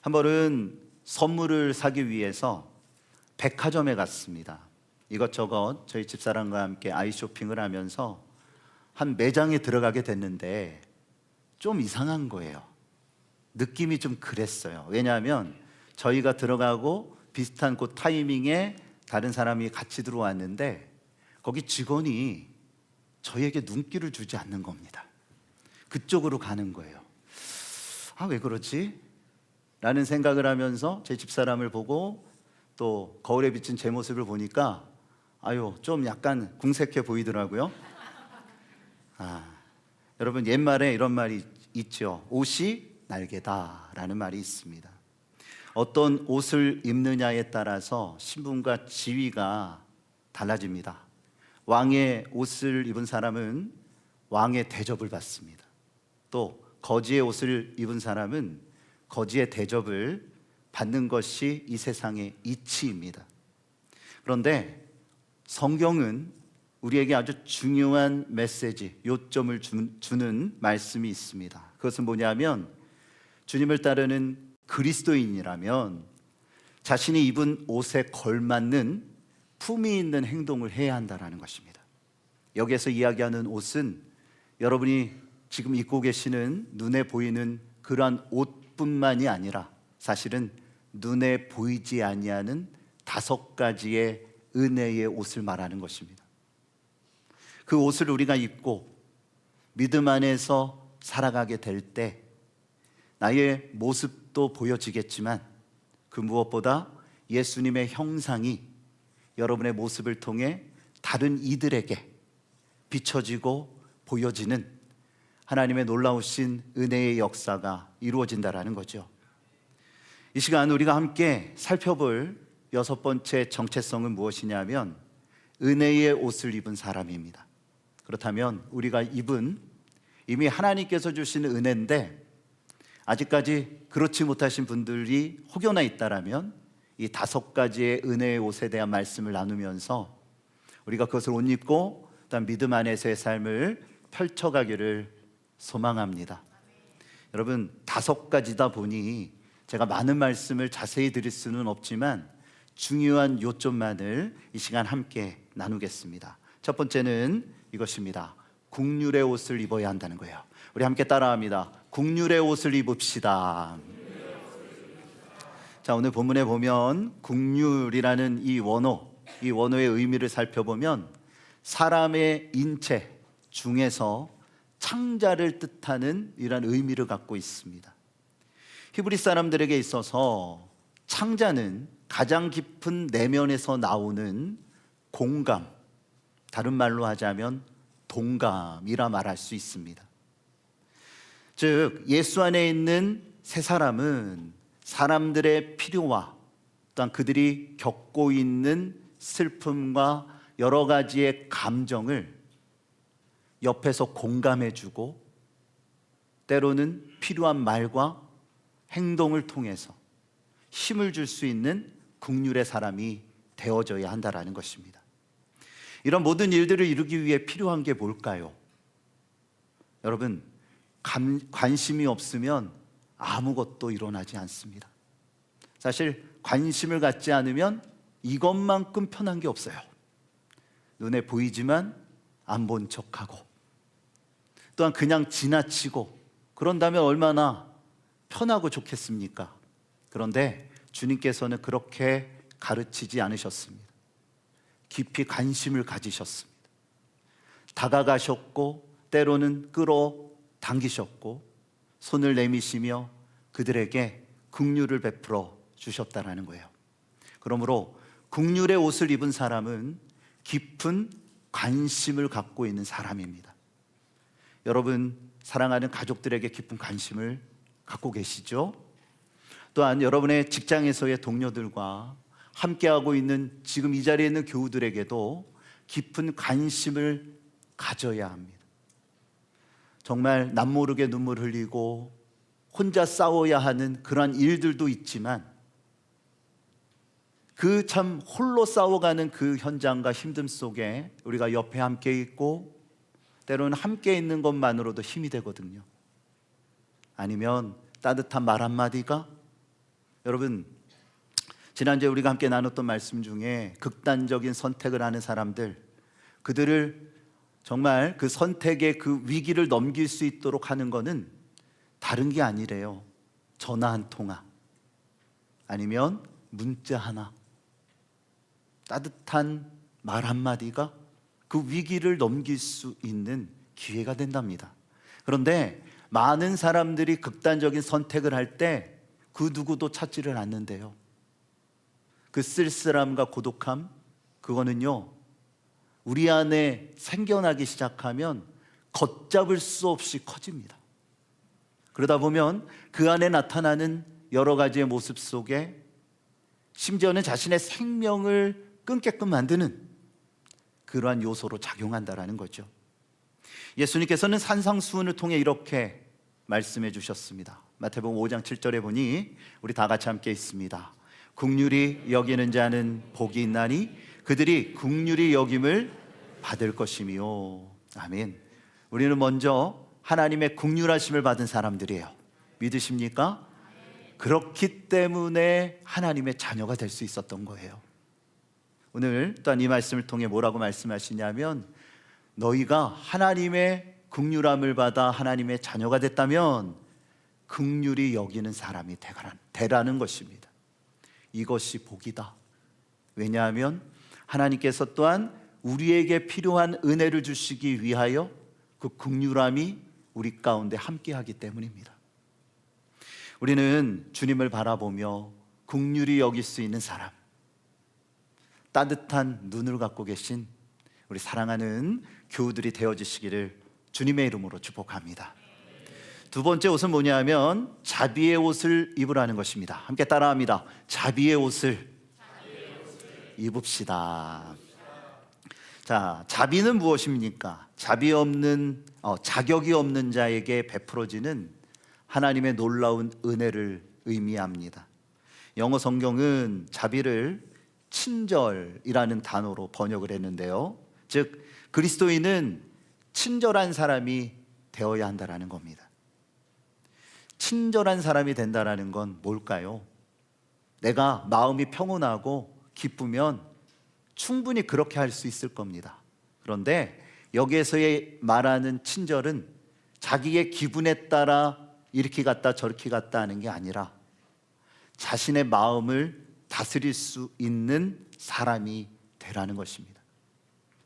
한 번은 선물을 사기 위해서 백화점에 갔습니다. 이것저것 저희 집사람과 함께 아이 쇼핑을 하면서 한 매장에 들어가게 됐는데 좀 이상한 거예요. 느낌이 좀 그랬어요. 왜냐하면 저희가 들어가고 비슷한 그 타이밍에 다른 사람이 같이 들어왔는데 거기 직원이 저희에게 눈길을 주지 않는 겁니다. 그쪽으로 가는 거예요. 왜 그러지? 라는 생각을 하면서 제 집사람을 보고 또 거울에 비친 제 모습을 보니까 좀 약간 궁색해 보이더라고요. 여러분, 옛말에 이런 말이 있죠. 옷이 날개다라는 말이 있습니다. 어떤 옷을 입느냐에 따라서 신분과 지위가 달라집니다. 왕의 옷을 입은 사람은 왕의 대접을 받습니다. 또 거지의 옷을 입은 사람은 거지의 대접을 받는 것이 이 세상의 이치입니다. 그런데 성경은 우리에게 아주 중요한 메시지, 요점을 주는 말씀이 있습니다. 그것은 뭐냐면 주님을 따르는 그리스도인이라면 자신이 입은 옷에 걸맞는 품위 있는 행동을 해야 한다는 것입니다. 여기에서 이야기하는 옷은 여러분이 지금 입고 계시는 눈에 보이는 그러한 옷뿐만이 아니라 사실은 눈에 보이지 아니하는 5가지의 은혜의 옷을 말하는 것입니다. 그 옷을 우리가 입고 믿음 안에서 살아가게 될 때 나의 모습도 보여지겠지만 그 무엇보다 예수님의 형상이 여러분의 모습을 통해 다른 이들에게 비춰지고 보여지는 하나님의 놀라우신 은혜의 역사가 이루어진다라는 거죠. 이 시간 우리가 함께 살펴볼 6번째 정체성은 무엇이냐면 은혜의 옷을 입은 사람입니다. 그렇다면 우리가 입은 이미 하나님께서 주신 은혜인데 아직까지 그렇지 못하신 분들이 혹여나 있다라면 이 5가지의 은혜의 옷에 대한 말씀을 나누면서 우리가 그것을 옷 입고 일단 믿음 안에서의 삶을 펼쳐가기를 소망합니다. 여러분, 5가지다 보니 제가 많은 말씀을 자세히 드릴 수는 없지만 중요한 요점만을 이 시간 함께 나누겠습니다. 첫 번째는 이것입니다. 국률의 옷을 입어야 한다는 거예요. 우리 함께 따라합니다. 국률의 옷을 입읍시다. 자, 오늘 본문에 보면 국률이라는 이 원어의 의미를 살펴보면 사람의 인체 중에서 창자를 뜻하는 이런 의미를 갖고 있습니다. 히브리 사람들에게 있어서 창자는 가장 깊은 내면에서 나오는 공감, 다른 말로 하자면 동감이라 말할 수 있습니다. 즉 예수 안에 있는 새 사람은 사람들의 필요와 또한 그들이 겪고 있는 슬픔과 여러 가지의 감정을 옆에서 공감해주고 때로는 필요한 말과 행동을 통해서 힘을 줄 수 있는 국률의 사람이 되어져야 한다는 것입니다. 이런 모든 일들을 이루기 위해 필요한 게 뭘까요? 여러분, 관심이 없으면 아무것도 일어나지 않습니다. 사실 관심을 갖지 않으면 이것만큼 편한 게 없어요. 눈에 보이지만 안 본 척하고 또한 그냥 지나치고 그런다면 얼마나 편하고 좋겠습니까? 그런데 주님께서는 그렇게 가르치지 않으셨습니다. 깊이 관심을 가지셨습니다. 다가가셨고 때로는 끌어당기셨고 손을 내미시며 그들에게 긍휼을 베풀어 주셨다라는 거예요. 그러므로 긍휼의 옷을 입은 사람은 깊은 관심을 갖고 있는 사람입니다. 여러분, 사랑하는 가족들에게 깊은 관심을 갖고 계시죠? 또한 여러분의 직장에서의 동료들과 함께하고 있는 지금 이 자리에 있는 교우들에게도 깊은 관심을 가져야 합니다. 정말 남모르게 눈물 흘리고 혼자 싸워야 하는 그러한 일들도 있지만 그 참 홀로 싸워가는 그 현장과 힘듦 속에 우리가 옆에 함께 있고 때로는 함께 있는 것만으로도 힘이 되거든요. 아니면 따뜻한 말 한마디가 여러분, 지난주에 우리가 함께 나눴던 말씀 중에 극단적인 선택을 하는 사람들, 그들을 정말 그 선택의 그 위기를 넘길 수 있도록 하는 것은 다른 게 아니래요. 전화 한 통화, 아니면 문자 하나, 따뜻한 말 한마디가 그 위기를 넘길 수 있는 기회가 된답니다. 그런데 많은 사람들이 극단적인 선택을 할 때 그 누구도 찾지를 않는데요. 그 쓸쓸함과 고독함, 그거는요, 우리 안에 생겨나기 시작하면 걷잡을 수 없이 커집니다. 그러다 보면 그 안에 나타나는 여러 가지의 모습 속에 심지어는 자신의 생명을 끊게끔 만드는 그러한 요소로 작용한다라는 거죠. 예수님께서는 산상수훈을 통해 이렇게 말씀해 주셨습니다. 마태복음 5장 7절에 보니 우리 다 같이 함께 있습니다. 긍휼히 여기는 자는 복이 있나니 그들이 긍휼히 여김을 받을 것이며. 아멘. 우리는 먼저 하나님의 긍휼하심을 받은 사람들이에요. 믿으십니까? 그렇기 때문에 하나님의 자녀가 될 수 있었던 거예요. 오늘 또한 이 말씀을 통해 뭐라고 말씀하시냐면, 너희가 하나님의 긍휼함을 받아 하나님의 자녀가 됐다면 긍휼히 여기는 사람이 되라는 것입니다. 이것이 복이다. 왜냐하면 하나님께서 또한 우리에게 필요한 은혜를 주시기 위하여 그 긍휼함이 우리 가운데 함께하기 때문입니다. 우리는 주님을 바라보며 긍휼히 여길 수 있는 사람, 따뜻한 눈을 갖고 계신 우리 사랑하는 교우들이 되어주시기를 주님의 이름으로 축복합니다. 두 번째 옷은 뭐냐면 자비의 옷을 입으라는 것입니다. 함께 따라합니다. 자비의 옷을 입읍시다. 자, 자비는 무엇입니까? 자격이 없는 자에게 베풀어지는 하나님의 놀라운 은혜를 의미합니다. 영어 성경은 자비를 친절이라는 단어로 번역을 했는데요, 즉 그리스도인은 친절한 사람이 되어야 한다는 겁니다. 친절한 사람이 된다는 건 뭘까요? 내가 마음이 평온하고 기쁘면 충분히 그렇게 할 수 있을 겁니다. 그런데 여기에서의 말하는 친절은 자기의 기분에 따라 이렇게 갔다 저렇게 갔다 하는 게 아니라 자신의 마음을 다스릴 수 있는 사람이 되라는 것입니다.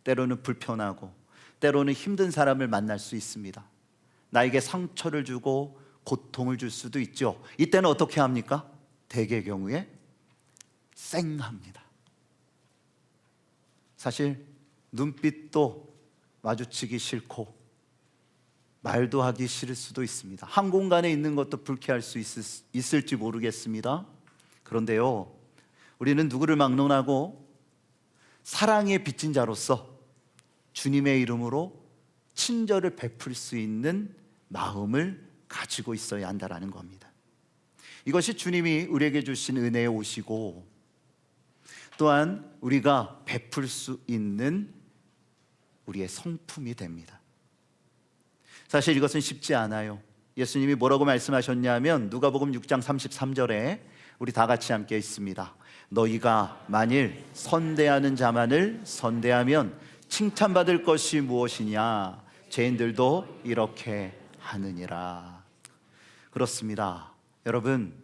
때로는 불편하고 때로는 힘든 사람을 만날 수 있습니다. 나에게 상처를 주고 고통을 줄 수도 있죠. 이때는 어떻게 합니까? 대개의 경우에 쌩합니다. 사실 눈빛도 마주치기 싫고 말도 하기 싫을 수도 있습니다. 한 공간에 있는 것도 불쾌할 수 있을지 모르겠습니다. 그런데요, 우리는 누구를 막론하고 사랑에 빚진 자로서 주님의 이름으로 친절을 베풀 수 있는 마음을 가지고 있어야 한다는 겁니다. 이것이 주님이 우리에게 주신 은혜의 옷이고, 또한 우리가 베풀 수 있는 우리의 성품이 됩니다. 사실 이것은 쉽지 않아요. 예수님이 뭐라고 말씀하셨냐면 누가복음 6장 33절에 우리 다 같이 함께 있습니다. 너희가 만일 선대하는 자만을 선대하면 칭찬받을 것이 무엇이냐? 죄인들도 이렇게 하느니라. 그렇습니다. 여러분,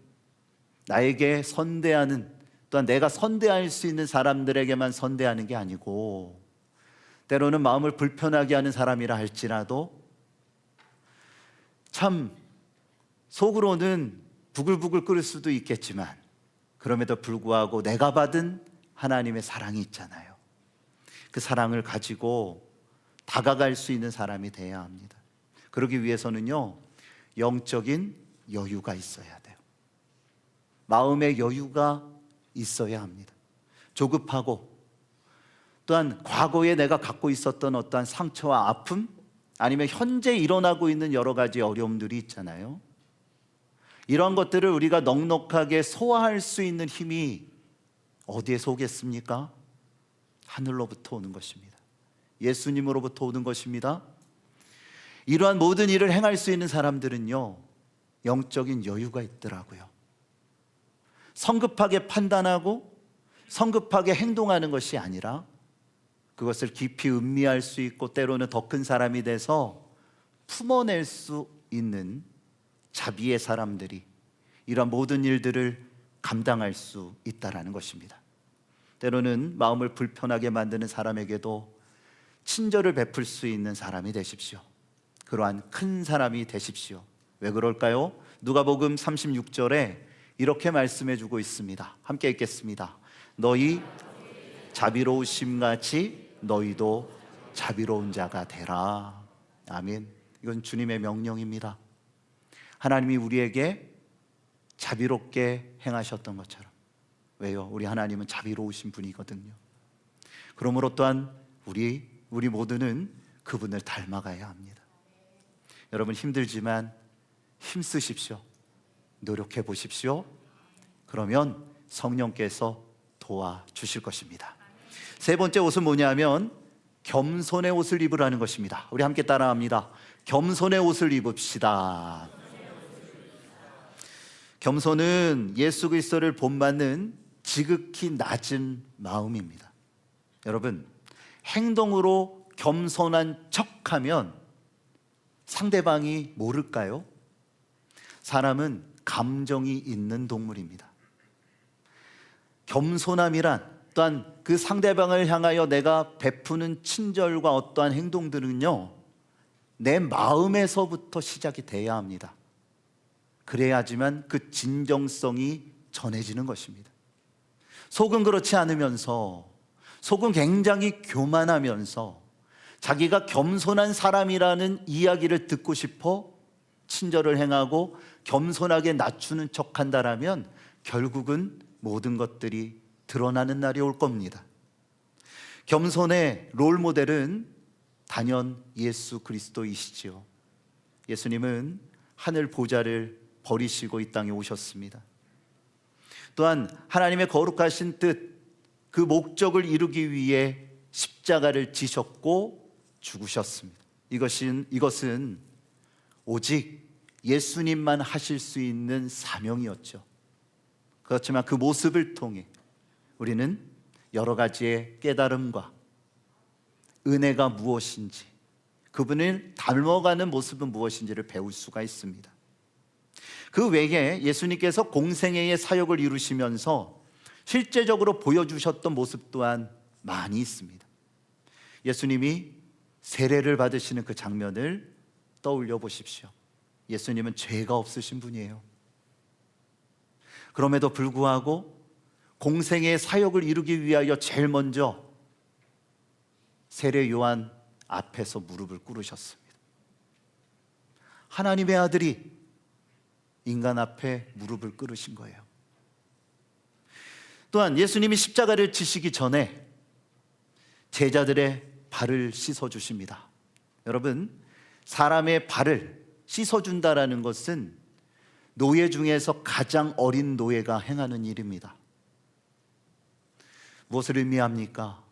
나에게 선대하는, 또한 내가 선대할 수 있는 사람들에게만 선대하는 게 아니고, 때로는 마음을 불편하게 하는 사람이라 할지라도 참 속으로는 부글부글 끓을 수도 있겠지만 그럼에도 불구하고 내가 받은 하나님의 사랑이 있잖아요. 그 사랑을 가지고 다가갈 수 있는 사람이 돼야 합니다. 그러기 위해서는요, 영적인 여유가 있어야 돼요. 마음의 여유가 있어야 합니다. 조급하고 또한 과거에 내가 갖고 있었던 어떠한 상처와 아픔, 아니면 현재 일어나고 있는 여러 가지 어려움들이 있잖아요. 이런 것들을 우리가 넉넉하게 소화할 수 있는 힘이 어디에서 오겠습니까? 하늘로부터 오는 것입니다. 예수님으로부터 오는 것입니다. 이러한 모든 일을 행할 수 있는 사람들은요, 영적인 여유가 있더라고요. 성급하게 판단하고 성급하게 행동하는 것이 아니라 그것을 깊이 음미할 수 있고 때로는 더 큰 사람이 돼서 품어낼 수 있는 자비의 사람들이 이런 모든 일들을 감당할 수 있다라는 것입니다. 때로는 마음을 불편하게 만드는 사람에게도 친절을 베풀 수 있는 사람이 되십시오. 그러한 큰 사람이 되십시오. 왜 그럴까요? 누가복음 36절에 이렇게 말씀해 주고 있습니다. 함께 읽겠습니다. 너희 자비로우심 같이 너희도 자비로운 자가 되라. 아멘. 이건 주님의 명령입니다. 하나님이 우리에게 자비롭게 행하셨던 것처럼. 왜요? 우리 하나님은 자비로우신 분이거든요. 그러므로 또한 우리 모두는 그분을 닮아가야 합니다. 여러분 힘들지만 힘쓰십시오. 노력해 보십시오. 그러면 성령께서 도와주실 것입니다. 세 번째 옷은 뭐냐면 겸손의 옷을 입으라는 것입니다. 우리 함께 따라합니다. 겸손의 옷을 입읍시다. 겸손은 예수 그리스도를 본받는 지극히 낮은 마음입니다. 여러분, 행동으로 겸손한 척하면 상대방이 모를까요? 사람은 감정이 있는 동물입니다. 겸손함이란 또한 그 상대방을 향하여 내가 베푸는 친절과 어떠한 행동들은요, 내 마음에서부터 시작이 돼야 합니다. 그래야지만 그 진정성이 전해지는 것입니다. 속은 그렇지 않으면서, 속은 굉장히 교만하면서 자기가 겸손한 사람이라는 이야기를 듣고 싶어 친절을 행하고 겸손하게 낮추는 척한다라면 결국은 모든 것들이 드러나는 날이 올 겁니다. 겸손의 롤모델은 단연 예수 그리스도이시지요. 예수님은 하늘 보좌를 버리시고 이 땅에 오셨습니다. 또한 하나님의 거룩하신 뜻, 그 목적을 이루기 위해 십자가를 지셨고 죽으셨습니다. 이것은 오직 예수님만 하실 수 있는 사명이었죠. 그렇지만 그 모습을 통해 우리는 여러 가지의 깨달음과 은혜가 무엇인지, 그분을 닮아가는 모습은 무엇인지를 배울 수가 있습니다. 그 외에 예수님께서 공생애의 사역을 이루시면서 실제적으로 보여주셨던 모습 또한 많이 있습니다. 예수님이 세례를 받으시는 그 장면을 떠올려 보십시오. 예수님은 죄가 없으신 분이에요. 그럼에도 불구하고 공생애의 사역을 이루기 위하여 제일 먼저 세례 요한 앞에서 무릎을 꿇으셨습니다. 하나님의 아들이 인간 앞에 무릎을 꿇으신 거예요. 또한 예수님이 십자가를 지시기 전에 제자들의 발을 씻어주십니다. 여러분, 사람의 발을 씻어준다라는 것은 노예 중에서 가장 어린 노예가 행하는 일입니다. 무엇을 의미합니까?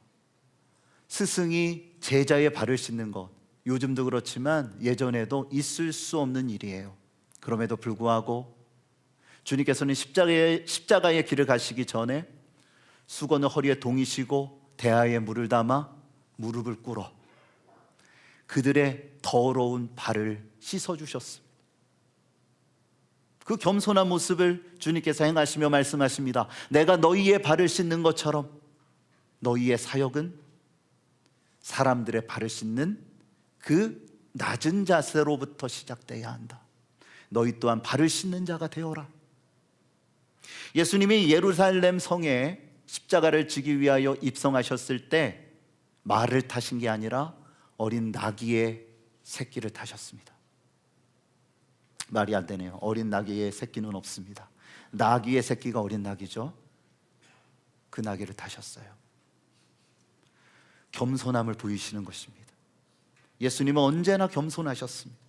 스승이 제자의 발을 씻는 것, 요즘도 그렇지만 예전에도 있을 수 없는 일이에요. 그럼에도 불구하고 주님께서는 십자가의 길을 가시기 전에 수건을 허리에 동이시고 대야에 물을 담아 무릎을 꿇어 그들의 더러운 발을 씻어주셨습니다. 그 겸손한 모습을 주님께서 행하시며 말씀하십니다. 내가 너희의 발을 씻는 것처럼 너희의 사역은 사람들의 발을 씻는 그 낮은 자세로부터 시작돼야 한다. 너희 또한 발을 씻는 자가 되어라. 예수님이 예루살렘 성에 십자가를 지기 위하여 입성하셨을 때 말을 타신 게 아니라 어린 나귀의 새끼를 타셨습니다. 말이 안 되네요. 어린 나귀의 새끼는 없습니다. 나귀의 새끼가 어린 나귀죠. 그 나귀를 타셨어요. 겸손함을 보이시는 것입니다. 예수님은 언제나 겸손하셨습니다.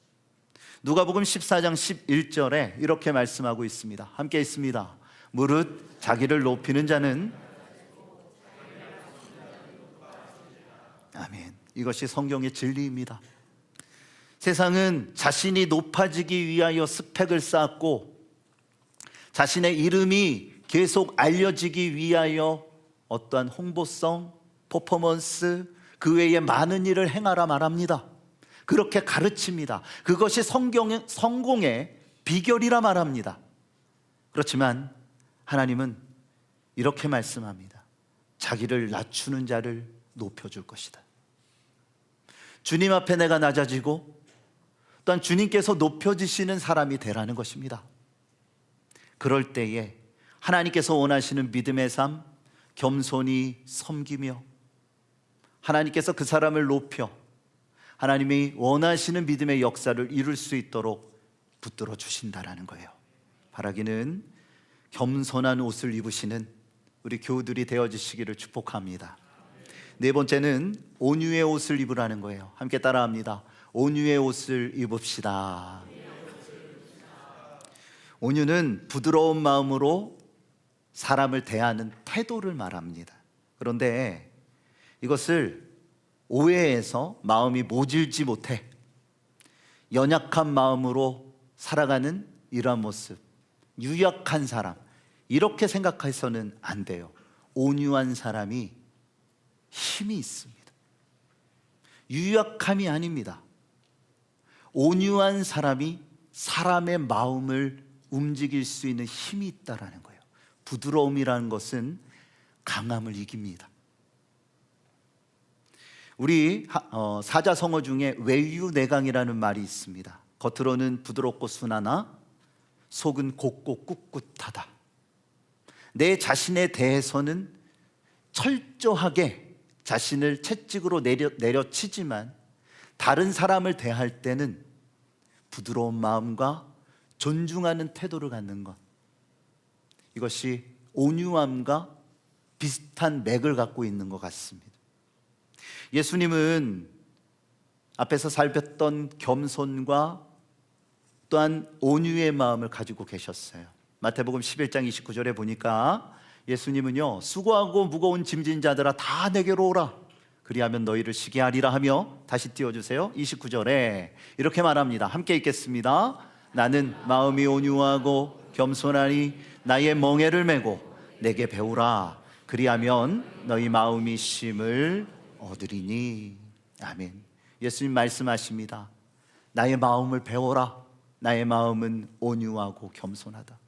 누가복음 14장 11절에 이렇게 말씀하고 있습니다. 함께 있습니다. 무릇 자기를 높이는 자는 아멘. 이것이 성경의 진리입니다. 세상은 자신이 높아지기 위하여 스펙을 쌓고 자신의 이름이 계속 알려지기 위하여 어떠한 홍보성, 퍼포먼스, 그 외에 많은 일을 행하라 말합니다. 그렇게 가르칩니다. 그것이 성공의 비결이라 말합니다. 그렇지만 하나님은 이렇게 말씀합니다. 자기를 낮추는 자를 높여줄 것이다. 주님 앞에 내가 낮아지고 또한 주님께서 높여지시는 사람이 되라는 것입니다. 그럴 때에 하나님께서 원하시는 믿음의 삶, 겸손히 섬기며 하나님께서 그 사람을 높여 하나님이 원하시는 믿음의 역사를 이룰 수 있도록 붙들어 주신다라는 거예요. 바라기는 겸손한 옷을 입으시는 우리 교우들이 되어주시기를 축복합니다. 네 번째는 온유의 옷을 입으라는 거예요. 함께 따라합니다. 온유의 옷을 입읍시다. 온유는 부드러운 마음으로 사람을 대하는 태도를 말합니다. 그런데 이것을 오해해서 마음이 모질지 못해 연약한 마음으로 살아가는 이러한 모습, 유약한 사람, 이렇게 생각해서는 안 돼요. 온유한 사람이 힘이 있습니다. 유약함이 아닙니다. 온유한 사람이 사람의 마음을 움직일 수 있는 힘이 있다라는 거예요. 부드러움이라는 것은 강함을 이깁니다. 우리 사자성어 중에 외유내강이라는 말이 있습니다. 겉으로는 부드럽고 순하나 속은 곱고 꿋꿋하다. 내 자신에 대해서는 철저하게 자신을 채찍으로 내려치지만 다른 사람을 대할 때는 부드러운 마음과 존중하는 태도를 갖는 것, 이것이 온유함과 비슷한 맥을 갖고 있는 것 같습니다. 예수님은 앞에서 살폈던 겸손과 또한 온유의 마음을 가지고 계셨어요. 마태복음 11장 29절에 보니까 예수님은요, 수고하고 무거운 짐진 자들아 다 내게로 오라, 그리하면 너희를 쉬게 하리라 하며, 다시 띄워주세요. 29절에 이렇게 말합니다. 함께 읽겠습니다. 나는 마음이 온유하고 겸손하니 나의 멍에를 메고 내게 배우라, 그리하면 너희 마음이 쉼을 얻으리니. 아멘. 예수님 말씀하십니다. 나의 마음을 배워라. 나의 마음은 온유하고 겸손하다.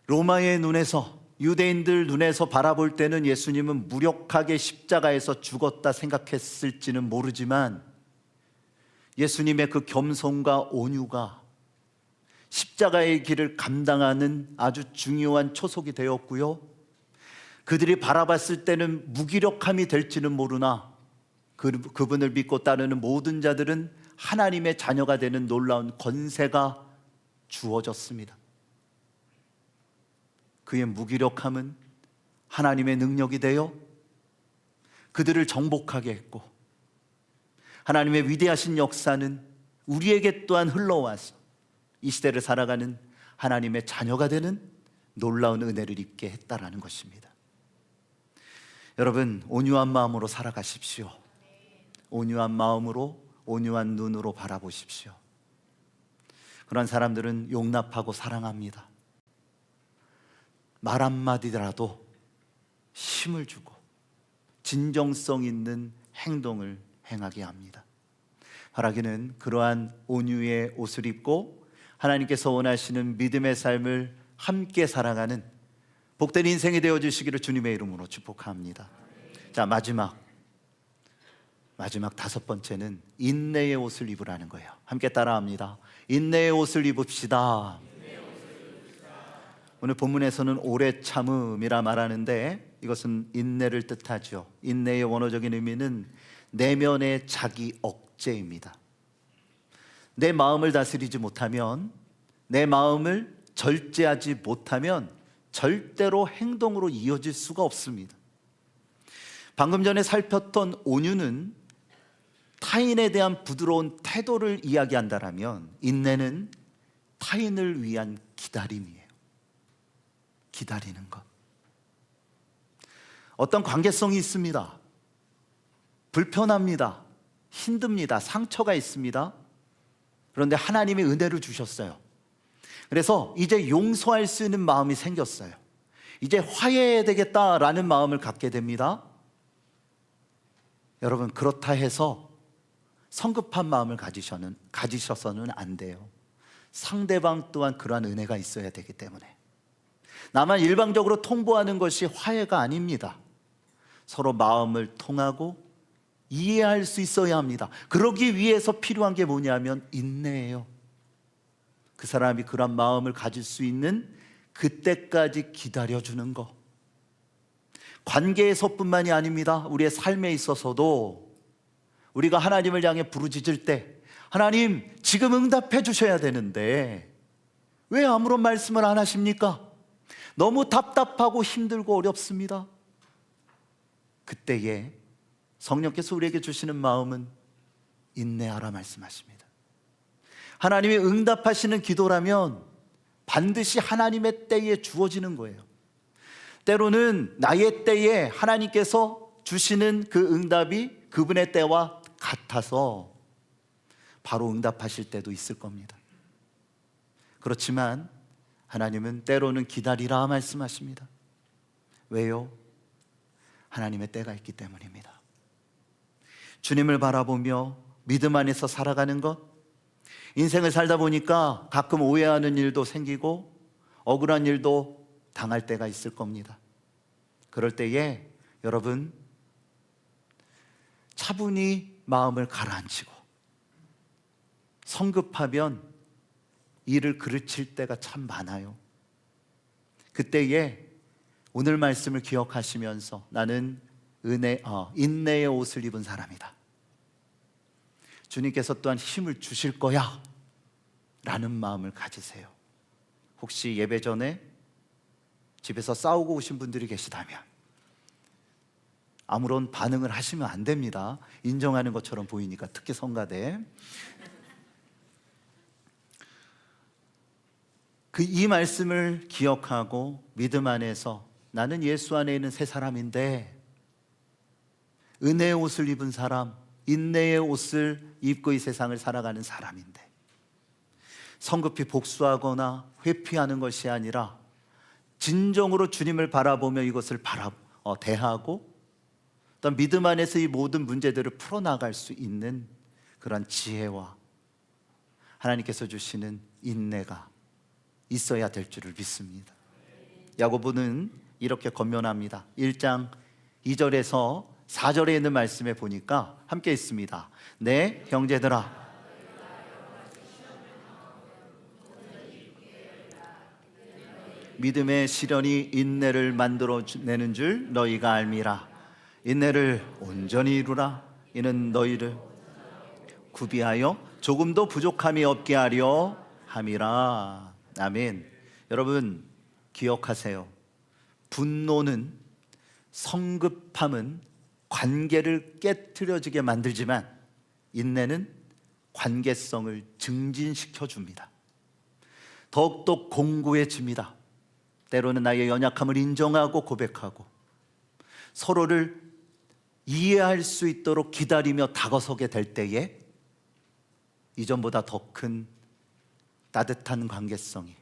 로마의 눈에서, 유대인들 눈에서 바라볼 때는 예수님은 무력하게 십자가에서 죽었다 생각했을지는 모르지만 예수님의 그 겸손과 온유가 십자가의 길을 감당하는 아주 중요한 초석이 되었고요, 그들이 바라봤을 때는 무기력함이 될지는 모르나 그분을 믿고 따르는 모든 자들은 하나님의 자녀가 되는 놀라운 권세가 주어졌습니다. 그의 무기력함은 하나님의 능력이 되어 그들을 정복하게 했고, 하나님의 위대하신 역사는 우리에게 또한 흘러와서 이 시대를 살아가는 하나님의 자녀가 되는 놀라운 은혜를 입게 했다라는 것입니다. 여러분, 온유한 마음으로 살아가십시오. 온유한 마음으로, 온유한 눈으로 바라보십시오. 그런 사람들은 용납하고 사랑합니다. 말 한마디라도 힘을 주고 진정성 있는 행동을 행하게 합니다. 바라기는 그러한 온유의 옷을 입고 하나님께서 원하시는 믿음의 삶을 함께 살아가는 복된 인생이 되어주시기를 주님의 이름으로 축복합니다. 자, 마지막 다섯 번째는 인내의 옷을 입으라는 거예요. 함께 따라합니다. 인내의 옷을 입읍시다. 오늘 본문에서는 오래 참음이라 말하는데 이것은 인내를 뜻하죠. 인내의 원어적인 의미는 내면의 자기 억제입니다. 내 마음을 다스리지 못하면, 내 마음을 절제하지 못하면 절대로 행동으로 이어질 수가 없습니다. 방금 전에 살폈던 온유는 타인에 대한 부드러운 태도를 이야기한다라면, 인내는 타인을 위한 기다림이에요. 기다리는 것. 어떤 관계성이 있습니다. 불편합니다. 힘듭니다. 상처가 있습니다. 그런데 하나님이 은혜를 주셨어요. 그래서 이제 용서할 수 있는 마음이 생겼어요. 이제 화해해야 되겠다라는 마음을 갖게 됩니다. 여러분, 그렇다 해서 성급한 마음을 가지셔서는 안 돼요. 상대방 또한 그러한 은혜가 있어야 되기 때문에. 나만 일방적으로 통보하는 것이 화해가 아닙니다. 서로 마음을 통하고 이해할 수 있어야 합니다. 그러기 위해서 필요한 게 뭐냐면 인내예요. 그 사람이 그런 마음을 가질 수 있는 그때까지 기다려주는 거. 관계에서뿐만이 아닙니다. 우리의 삶에 있어서도 우리가 하나님을 향해 부르짖을 때 하나님 지금 응답해 주셔야 되는데 왜 아무런 말씀을 안 하십니까? 너무 답답하고 힘들고 어렵습니다. 그때에 성령께서 우리에게 주시는 마음은 인내하라 말씀하십니다. 하나님이 응답하시는 기도라면 반드시 하나님의 때에 주어지는 거예요. 때로는 나의 때에 하나님께서 주시는 그 응답이 그분의 때와 같아서 바로 응답하실 때도 있을 겁니다. 그렇지만 하나님은 때로는 기다리라 말씀하십니다. 왜요? 하나님의 때가 있기 때문입니다. 주님을 바라보며 믿음 안에서 살아가는 것, 인생을 살다 보니까 가끔 오해하는 일도 생기고 억울한 일도 당할 때가 있을 겁니다. 그럴 때에 여러분 차분히 마음을 가라앉히고 성급하면 일을 그르칠 때가 참 많아요. 그때에 오늘 말씀을 기억하시면서 나는 인내의 옷을 입은 사람이다. 주님께서 또한 힘을 주실 거야 라는 마음을 가지세요. 혹시 예배 전에 집에서 싸우고 오신 분들이 계시다면 아무런 반응을 하시면 안 됩니다. 인정하는 것처럼 보이니까, 특히 성가대. 이 말씀을 기억하고 믿음 안에서 나는 예수 안에 있는 새 사람인데, 은혜의 옷을 입은 사람, 인내의 옷을 입고 이 세상을 살아가는 사람인데, 성급히 복수하거나 회피하는 것이 아니라 진정으로 주님을 바라보며 이것을 대하고 또 믿음 안에서 이 모든 문제들을 풀어나갈 수 있는 그런 지혜와 하나님께서 주시는 인내가 있어야 될 줄을 믿습니다. 야고보는 이렇게 권면합니다. 1장 2절에서 4절에 있는 말씀에 보니까 함께 있습니다. 네, 형제들아, 믿음의 시련이 인내를 만들어내는 줄 너희가 알미라. 인내를 온전히 이루라. 이는 너희를 구비하여 조금도 부족함이 없게 하려 함이라. 아멘. 여러분 기억하세요. 분노는, 성급함은 관계를 깨트려지게 만들지만 인내는 관계성을 증진시켜 줍니다. 더욱더 공고해집니다. 때로는 나의 연약함을 인정하고 고백하고 서로를 이해할 수 있도록 기다리며 다가서게 될 때에 이전보다 더 큰 따뜻한 관계성이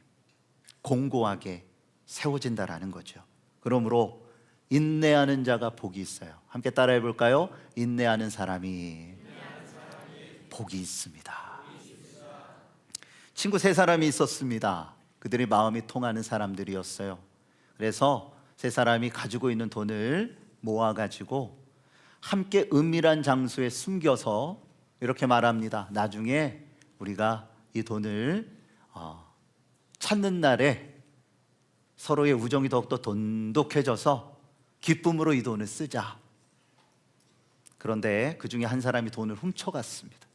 공고하게 세워진다라는 거죠. 그러므로 인내하는 자가 복이 있어요. 함께 따라해 볼까요? 인내하는 사람이 복이 있습니다. 친구 세 사람이 있었습니다. 그들의 마음이 통하는 사람들이었어요. 그래서 세 사람이 가지고 있는 돈을 모아가지고 함께 은밀한 장소에 숨겨서 이렇게 말합니다. 나중에 우리가 이 돈을 찾는 날에 서로의 우정이 더욱더 돈독해져서 기쁨으로 이 돈을 쓰자. 그런데 그 중에 한 사람이 돈을 훔쳐갔습니다.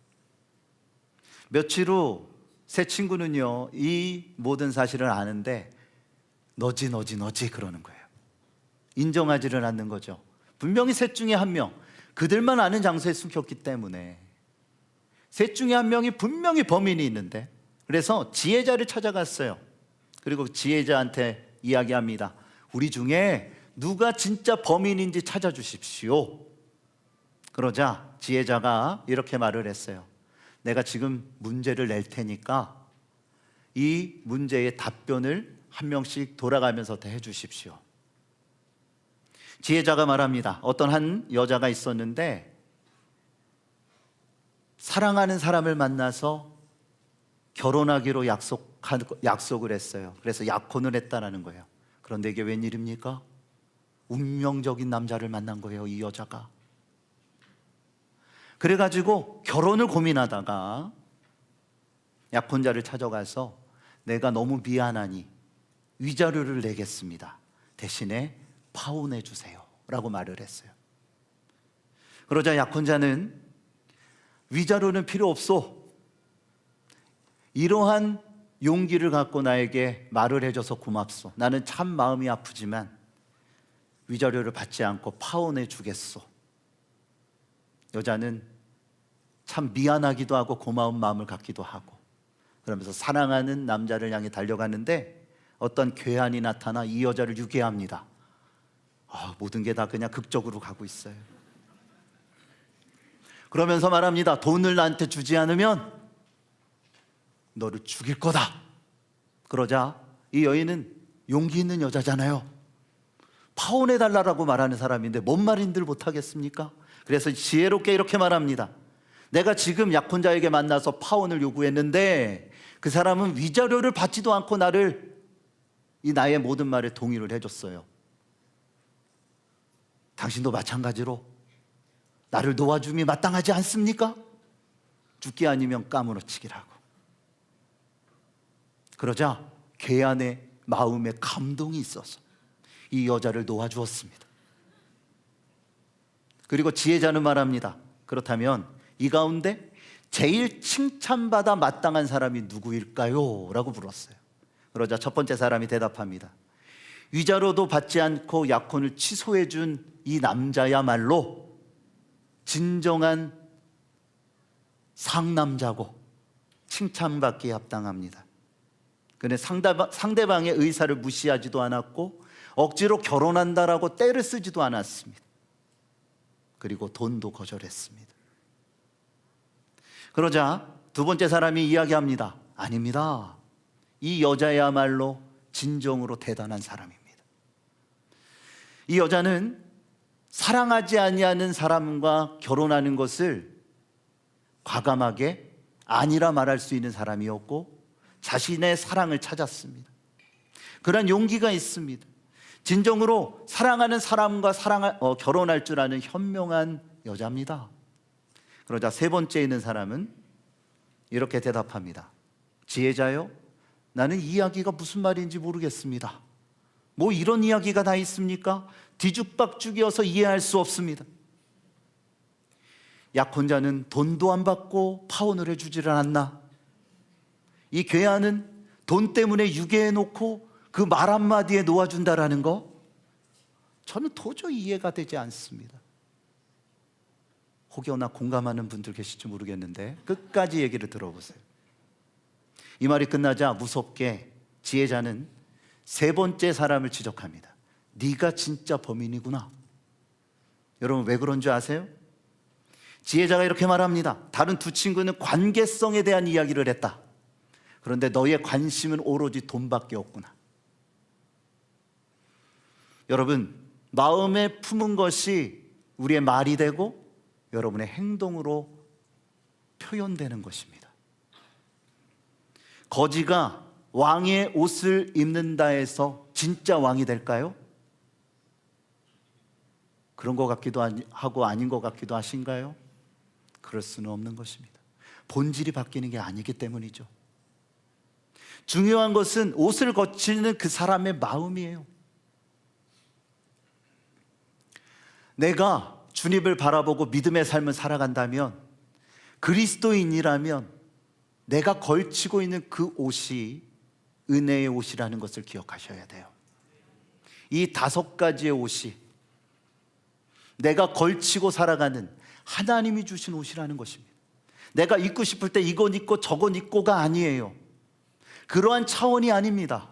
며칠 후 세 친구는요, 이 모든 사실을 아는데 너지 그러는 거예요. 인정하지를 않는 거죠. 분명히 셋 중에 한 명, 그들만 아는 장소에 숨겼기 때문에 셋 중에 한 명이 분명히 범인이 있는데, 그래서 지혜자를 찾아갔어요. 그리고 지혜자한테 이야기합니다. 우리 중에 누가 진짜 범인인지 찾아주십시오. 그러자 지혜자가 이렇게 말을 했어요. 내가 지금 문제를 낼 테니까 이 문제의 답변을 한 명씩 돌아가면서 해 주십시오. 지혜자가 말합니다. 어떤 한 여자가 있었는데 사랑하는 사람을 만나서 결혼하기로 약속을 했어요. 그래서 약혼을 했다라는 거예요. 그런데 이게 웬일입니까? 운명적인 남자를 만난 거예요, 이 여자가. 그래가지고 결혼을 고민하다가 약혼자를 찾아가서 내가 너무 미안하니 위자료를 내겠습니다. 대신에 파혼해 주세요 라고 말을 했어요. 그러자 약혼자는 위자료는 필요 없소. 이러한 용기를 갖고 나에게 말을 해줘서 고맙소. 나는 참 마음이 아프지만 위자료를 받지 않고 파혼해 주겠소. 여자는 참 미안하기도 하고 고마운 마음을 갖기도 하고 그러면서 사랑하는 남자를 향해 달려가는데 어떤 괴한이 나타나 이 여자를 유괴합니다. 모든 게 다 그냥 극적으로 가고 있어요. 그러면서 말합니다. 돈을 나한테 주지 않으면 너를 죽일 거다. 그러자 이 여인은 용기 있는 여자잖아요. 파혼해달라고 말하는 사람인데 뭔 말인들 못하겠습니까? 그래서 지혜롭게 이렇게 말합니다. 내가 지금 약혼자에게 만나서 파혼을 요구했는데 그 사람은 위자료를 받지도 않고 나의 모든 말에 동의를 해줬어요. 당신도 마찬가지로 나를 놓아줌이 마땅하지 않습니까? 죽기 아니면 까무러치기라고. 그러자 괴한의 마음에 감동이 있어서 이 여자를 놓아주었습니다. 그리고 지혜자는 말합니다. 그렇다면 이 가운데 제일 칭찬받아 마땅한 사람이 누구일까요? 라고 물었어요. 그러자 첫 번째 사람이 대답합니다. 위자료도 받지 않고 약혼을 취소해 준 이 남자야말로 진정한 상남자고 칭찬받기에 합당합니다. 그는 상대방의 의사를 무시하지도 않았고 억지로 결혼한다라고 떼를 쓰지도 않았습니다. 그리고 돈도 거절했습니다. 그러자 두 번째 사람이 이야기합니다. 아닙니다. 이 여자야말로 진정으로 대단한 사람입니다. 이 여자는 사랑하지 아니하는 사람과 결혼하는 것을 과감하게 아니라 말할 수 있는 사람이었고 자신의 사랑을 찾았습니다. 그런 용기가 있습니다. 진정으로 사랑하는 사람과 결혼할 줄 아는 현명한 여자입니다. 그러자 세 번째 있는 사람은 이렇게 대답합니다. 지혜자요, 나는 이 이야기가 무슨 말인지 모르겠습니다. 뭐 이런 이야기가 다 있습니까? 뒤죽박죽이어서 이해할 수 없습니다. 약혼자는 돈도 안 받고 파혼을 해주질 않았나? 이 괴한은 돈 때문에 유괴해놓고 그 말 한마디에 놓아준다라는 거, 저는 도저히 이해가 되지 않습니다. 혹여나 공감하는 분들 계실지 모르겠는데 끝까지 얘기를 들어보세요. 이 말이 끝나자 무섭게 지혜자는 세 번째 사람을 지적합니다. 네가 진짜 범인이구나. 여러분 왜 그런 줄 아세요? 지혜자가 이렇게 말합니다. 다른 두 친구는 관계성에 대한 이야기를 했다. 그런데 너의 관심은 오로지 돈밖에 없구나. 여러분, 마음에 품은 것이 우리의 말이 되고 여러분의 행동으로 표현되는 것입니다. 거지가 왕의 옷을 입는다 해서 진짜 왕이 될까요? 그런 것 같기도 하고 아닌 것 같기도 하신가요? 그럴 수는 없는 것입니다. 본질이 바뀌는 게 아니기 때문이죠. 중요한 것은 옷을 거치는 그 사람의 마음이에요. 내가 주님을 바라보고 믿음의 삶을 살아간다면, 그리스도인이라면 내가 걸치고 있는 그 옷이 은혜의 옷이라는 것을 기억하셔야 돼요. 이 5가지의 옷이 내가 걸치고 살아가는 하나님이 주신 옷이라는 것입니다. 내가 입고 싶을 때 이건 입고 저건 입고가 아니에요. 그러한 차원이 아닙니다.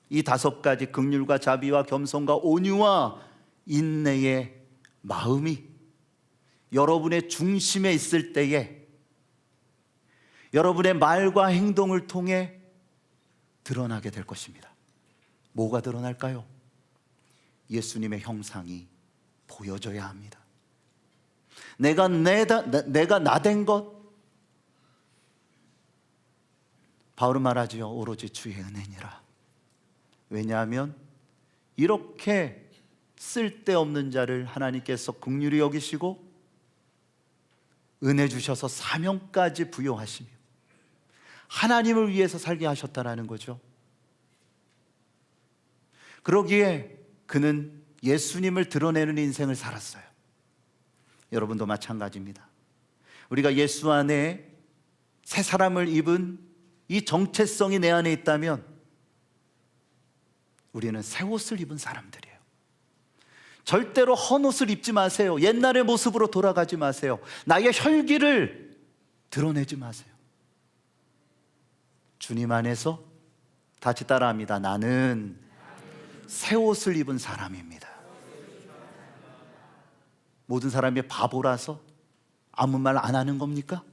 이 5가지 긍휼과 자비와 겸손과 온유와 인내의 마음이 여러분의 중심에 있을 때에 여러분의 말과 행동을 통해 드러나게 될 것입니다. 뭐가 드러날까요? 예수님의 형상이 보여져야 합니다. 내가 나된 것, 바울은 말하지요. 오로지 주의 은혜니라. 왜냐하면 이렇게 쓸데없는 자를 하나님께서 긍휼히 여기시고 은혜 주셔서 사명까지 부여하시며 하나님을 위해서 살게 하셨다라는 거죠. 그러기에 그는 예수님을 드러내는 인생을 살았어요. 여러분도 마찬가지입니다. 우리가 예수 안에 새 사람을 입은 이 정체성이 내 안에 있다면 우리는 새 옷을 입은 사람들이에요. 절대로 헌 옷을 입지 마세요. 옛날의 모습으로 돌아가지 마세요. 나의 혈기를 드러내지 마세요. 주님 안에서 다시 따라합니다. 나는 새 옷을 입은 사람입니다. 모든 사람이 바보라서 아무 말 안 하는 겁니까?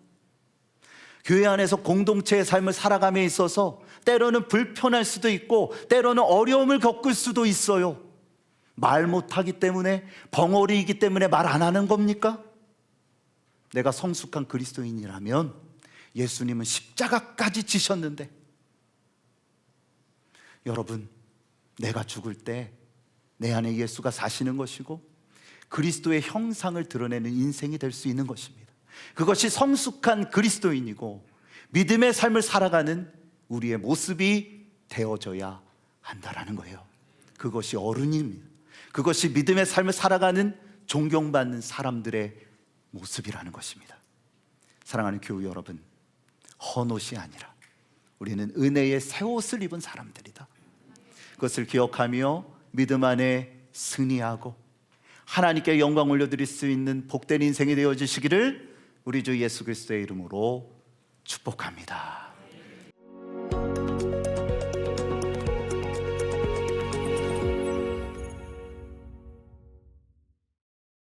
교회 안에서 공동체의 삶을 살아감에 있어서 때로는 불편할 수도 있고 때로는 어려움을 겪을 수도 있어요. 말 못하기 때문에, 벙어리이기 때문에 말 안 하는 겁니까? 내가 성숙한 그리스도인이라면 예수님은 십자가까지 지셨는데, 여러분, 내가 죽을 때 내 안에 예수가 사시는 것이고 그리스도의 형상을 드러내는 인생이 될 수 있는 것입니다. 그것이 성숙한 그리스도인이고 믿음의 삶을 살아가는 우리의 모습이 되어져야 한다라는 거예요. 그것이 어른입니다. 그것이 믿음의 삶을 살아가는 존경받는 사람들의 모습이라는 것입니다. 사랑하는 교우 여러분, 헌옷이 아니라 우리는 은혜의 새 옷을 입은 사람들이다. 그것을 기억하며 믿음 안에 승리하고 하나님께 영광 올려드릴 수 있는 복된 인생이 되어지시기를 우리 주 예수 그리스도의 이름으로 축복합니다.